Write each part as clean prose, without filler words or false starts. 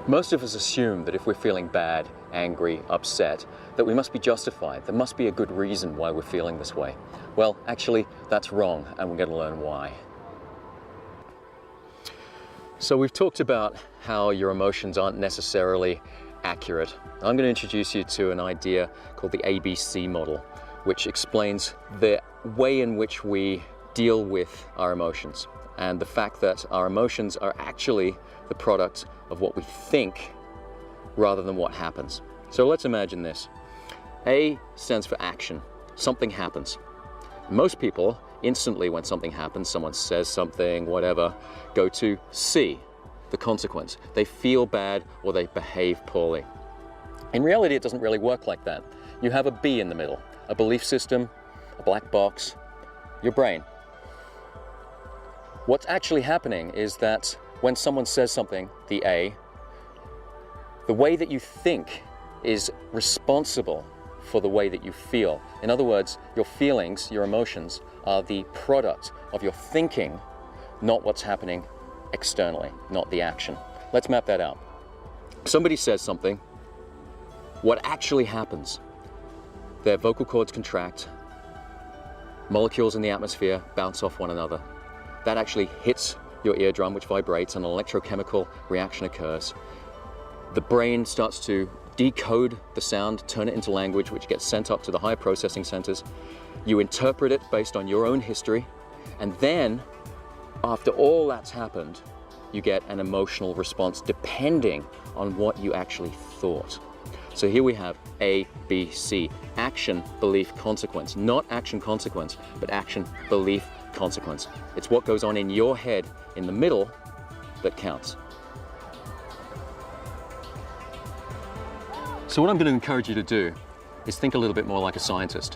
Most of us assume that if we're feeling bad, angry, upset, that we must be justified. There must be a good reason why we're feeling this way. Well, actually, that's wrong, and we're going to learn why. So we've talked about how your emotions aren't necessarily accurate. I'm going to introduce you to an idea called the ABC model, which explains the way in which we deal with our emotions and the fact that our emotions are actually the product of what we think rather than what happens. So let's imagine this. A stands for action. Something happens. Most people instantly, when something happens, someone says something, whatever, go to C, the consequence. They feel bad or they behave poorly. In reality, it doesn't really work like that. You have a B in the middle, a belief system, a black box, your brain. What's actually happening is that when someone says something, the A, the way that you think is responsible for the way that you feel. In other words, your feelings, your emotions, are the product of your thinking, not what's happening externally, not the action. Let's map that out. Somebody says something. What actually happens? Their vocal cords contract, molecules in the atmosphere bounce off one another. That actually hits your eardrum, which vibrates, and an electrochemical reaction occurs. The brain starts to decode the sound, turn it into language, which gets sent up to the higher processing centers. You interpret it based on your own history, and then, after all that's happened, you get an emotional response depending on what you actually thought. So here we have A, B, C. Action, belief, consequence. Not action, consequence, but action, belief, consequence. It's what goes on in your head in the middle that counts. So what I'm going to encourage you to do is think a little bit more like a scientist.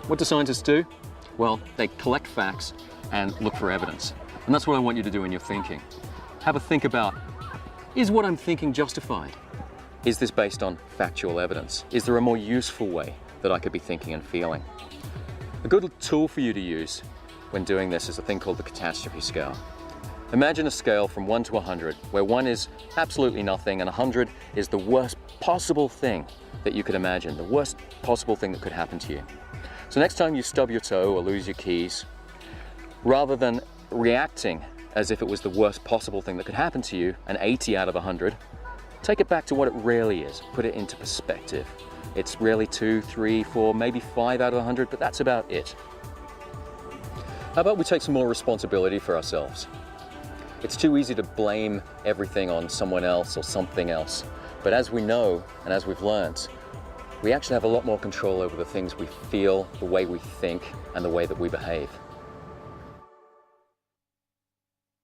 What do scientists do? Well, they collect facts and look for evidence. And that's what I want you to do in your thinking. Have a think about, is what I'm thinking justified? Is this based on factual evidence? Is there a more useful way that I could be thinking and feeling? A good tool for you to use when doing this is a thing called the catastrophe scale. Imagine a scale from 1 to 100, where 1 is absolutely nothing and 100 is the worst possible thing that you could imagine, the worst possible thing that could happen to you. So next time you stub your toe or lose your keys, rather than reacting as if it was the worst possible thing that could happen to you, an 80 out of 100, take it back to what it really is. Put it into perspective. It's really 2, 3, 4, maybe 5 out of 100, but that's about it. How about we take some more responsibility for ourselves? It's too easy to blame everything on someone else or something else. But as we know, and as we've learned, we actually have a lot more control over the things we feel, the way we think, and the way that we behave.